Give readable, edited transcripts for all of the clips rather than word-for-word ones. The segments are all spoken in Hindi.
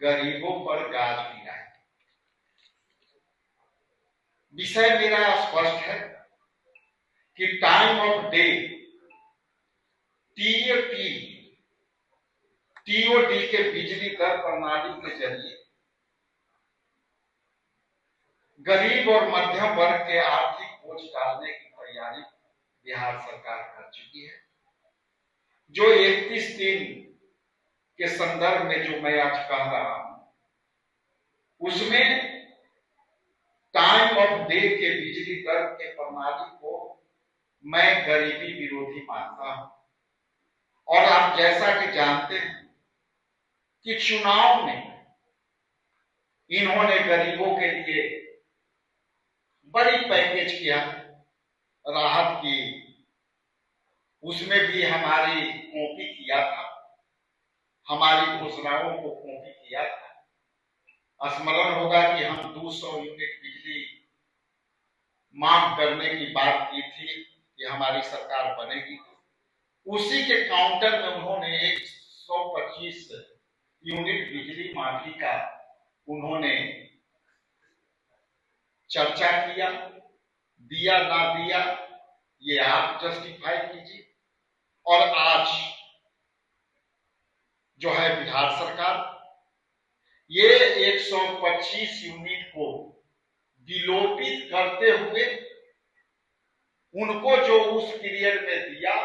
गरीबों पर गाज गिराए। विषय मेरा स्पष्ट है कि टाइम ऑफ डे टीओडी के बिजली दर प्रणाली के जरिए गरीब और मध्यम वर्ग के आर्थिक बोझ डालने की तैयारी बिहार सरकार कर चुकी है। जो 31 के संदर्भ में जो मैं आज कह रहा हूं, उसमें टाइम ऑफ डे के बिजली दर के प्रणाली को मैं गरीबी विरोधी मानता हूं। और आप जैसा कि जानते हैं कि चुनाव में इन्होंने गरीबों के लिए बड़ी पैकेज किया, राहत की, उसमें भी हमारी कॉपी किया था, हमारी घोषणाओं को कॉपी किया था। स्मरण होगा कि हम 200 यूनिट बिजली मांग करने की बात की थी कि हमारी सरकार बनेगी। उसी के काउंटर में उन्होंने 125 यूनिट बिजली माफी का उन्होंने चर्चा किया। दिया ना दिया ये आप जस्टिफाई कीजिए। और आज जो है बिहार सरकार ये 125 यूनिट को विलोपित करते हुए उनको जो उस पीरियड में दिया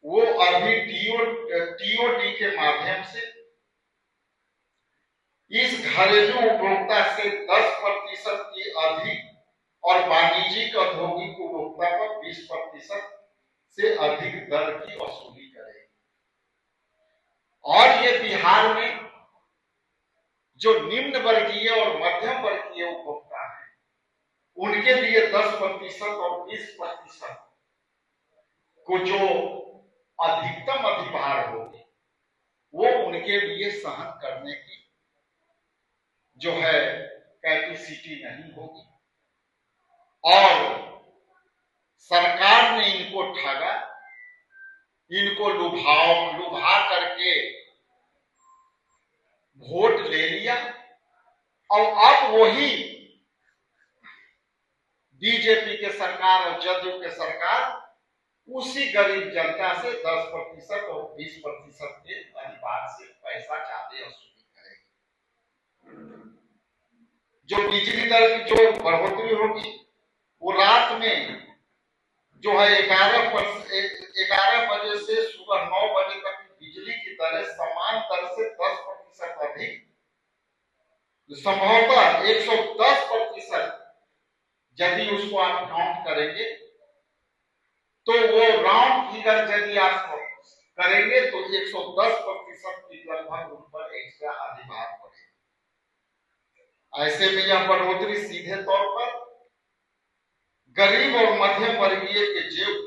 वो अभी टीओडी के माध्यम से इस घरेलू उपभोक्ता से 10% की अधिक और वाणिज्यिक औद्योगिक उपभोक्ता पर 20% से अधिक दर की वसूली करेगी। और ये बिहार में जो निम्न वर्गीय और मध्यम वर्गीय उपभोक्ता है उनके लिए 10% और 20% को जो अधिकतम अधिभार होगी वो उनके लिए सहन करने की जो है कैपेसिटी नहीं होगी। और सरकार ने इनको ठगा, इनको लुभा करके वोट ले लिया। और अब वही बीजेपी के सरकार और जदयू के सरकार उसी गरीब जनता से 10% और 20% के अधिभार से पैसा चाहते वसूली करेगी। जो बिजली दर की जो बढ़ोतरी होगी वो रात में जो है 11 बजे से सुबह 9 बजे तक बिजली की दरें समान दर से 10% अधिक, संभवतः 110% यदि उसको आप काउंट करेंगे तो वो राउंड फिगर यदि आप करेंगे तो 110% की लगभग उन पर एक्स्ट्रा अधिभार पड़ेगा। ऐसे में यह बढ़ोतरी सीधे तौर पर गरीब और मध्यम वर्गीय के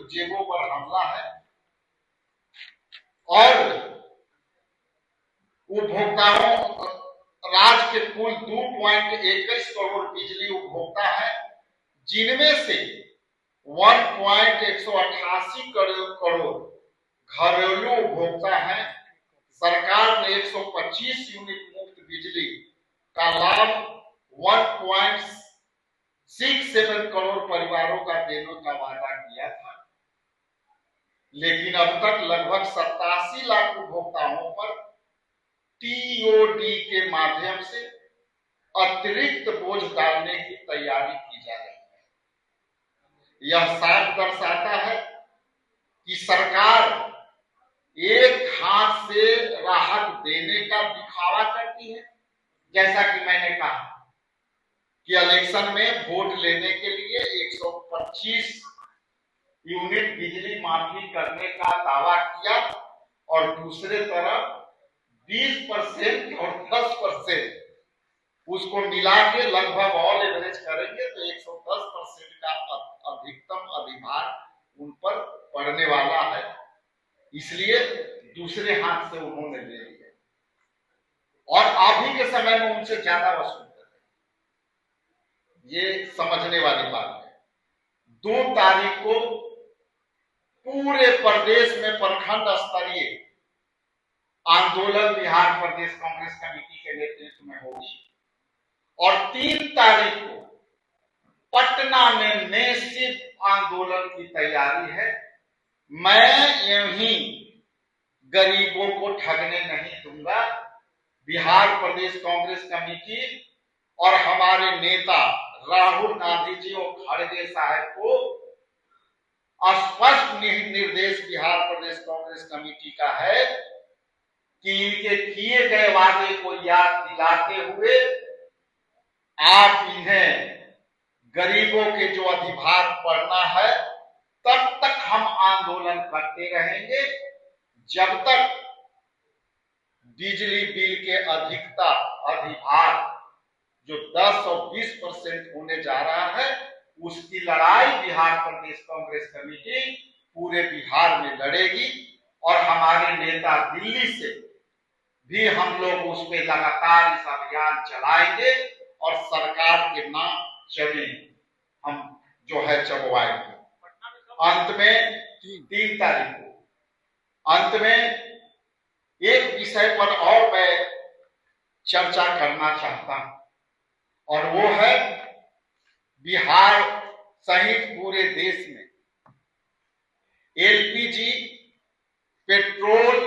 जेबों पर हमला है। और उपभोक्ताओं राज्य के कुल 2.21 करोड़ बिजली उपभोक्ता है, जिनमें से 1.188 करोड़ घरेलू उपभोक्ता है। सरकार ने 125 यूनिट मुफ्त बिजली का लाभ 1.67 करोड़ परिवारों का देने का वादा किया था, लेकिन अब तक लगभग 87 लाख उपभोक्ताओं पर टीओडी के माध्यम से अतिरिक्त बोझ डालने की तैयारी की जा रही है। यह साफ दर्शाता है कि सरकार एक हाथ से राहत देने का दिखावा करती है। जैसा कि मैंने कहा कि इलेक्शन में वोट लेने के लिए 125 यूनिट बिजली माफी करने का दावा किया और दूसरे तरफ 20% और 10% उसको मिला के लगभग ऑल एवरेज करेंगे तो 110% का अधिकतम अधिभार उन पर पड़ने वाला है। इसलिए दूसरे हाथ से उन्होंने ले लिया और अभी के समय में उनसे ज्यादा वसूल कर रहे हैं। ये समझने वाली बात है। 2 तारीख को पूरे प्रदेश में प्रखंड स्तरीय आंदोलन बिहार प्रदेश कांग्रेस कमेटी के नेतृत्व में होगी और 3 तारीख को पटना में निश्चित आंदोलन की तैयारी है। मैं यही गरीबों को ठगने नहीं दूंगा। बिहार प्रदेश कांग्रेस कमेटी और हमारे नेता राहुल गांधी जी और खड़गे साहब को स्पष्ट निर्देश बिहार प्रदेश कांग्रेस कमेटी का है कि इनके किए गए वादे को याद दिलाते हुए आप इन्हें गरीबों के जो अधिभार पड़ना है तब तक हम आंदोलन करते रहेंगे, जब तक बिजली बिल के अधिभार जो 10 और 20% होने जा रहा है उसकी लड़ाई बिहार प्रदेश कांग्रेस कमेटी पूरे बिहार में लड़ेगी और हमारे नेता दिल्ली से भी हम लोग उस पर लगातार इस अभियान चलाएंगे और सरकार के नाम चले हम जो है चबवाएंगे। अंत में 3 तारीख को अंत में एक विषय पर और मैं चर्चा करना चाहता हूं और वो है बिहार सहित पूरे देश में एलपीजी, पेट्रोल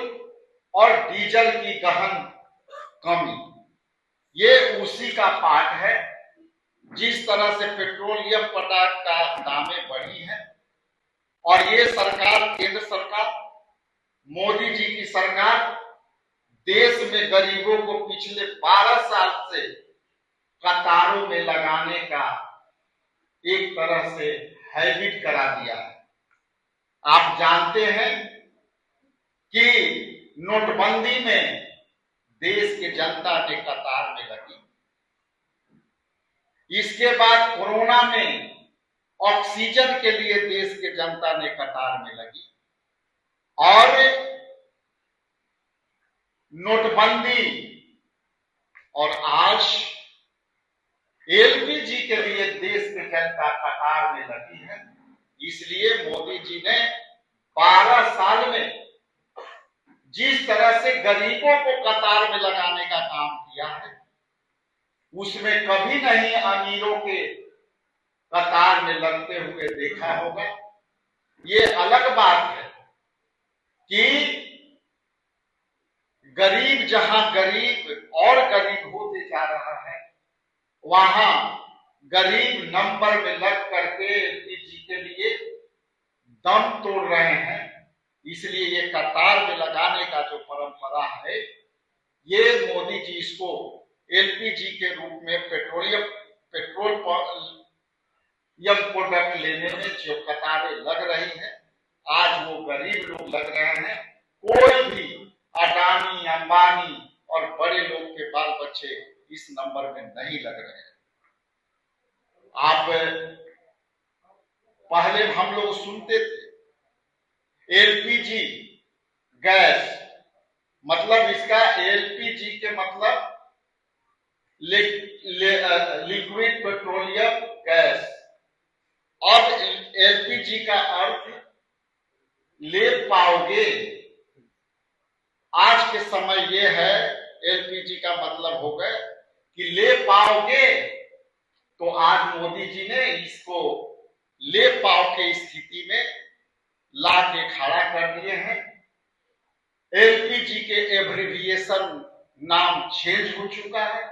और डीजल की गहन कमी, ये उसी का पार्ट है। जिस तरह से पेट्रोलियम पदार्थ का दामें बढ़ी हैं और ये सरकार, केंद्र सरकार, मोदी जी की सरकार देश में गरीबों को पिछले 12 साल से कतारों में लगाने का एक तरह से हैबिट करा दिया है। आप जानते हैं कि नोटबंदी में देश की जनता ने कतार में लगी, इसके बाद कोरोना में ऑक्सीजन के लिए देश के जनता ने कतार में लगी और नोटबंदी और आज एलपीजी के लिए देश की जनता कतार में लगी है। इसलिए मोदी जी ने 12 साल में जिस तरह से गरीबों को कतार में लगाने का काम किया है उसमें कभी नहीं अमीरों के कतार में लगते हुए देखा होगा। ये अलग बात है कि गरीब जहां गरीब और गरीब होते जा रहा है वहां गरीब नंबर में लग करके एलपीजी के लिए दम तोड़ रहे हैं। इसलिए ये कतार में लगाने का जो परंपरा है ये मोदी जी इसको एलपीजी के रूप में पेट्रोल प्रोडक्ट लेने में जो कतारें लग रही हैं आज वो गरीब लोग लग रहे हैं। कोई भी अडानी, अंबानी और बड़े लोग के बाल बच्चे इस नंबर में नहीं लग रहे हैं। आप पहले हम लोग सुनते थे एलपीजी गैस, मतलब इसका एलपीजी के मतलब लिक्विड पेट्रोलियम गैस और एलपीजी का अर्थ ले पाओगे। आज के समय ये है एलपीजी का मतलब हो गए कि ले पाओगे, तो आज मोदी जी ने इसको ले पाओ के स्थिति में ला के खड़ा कर दिए हैं। एलपीजी के एब्रिविएशन नाम चेंज हो चुका है।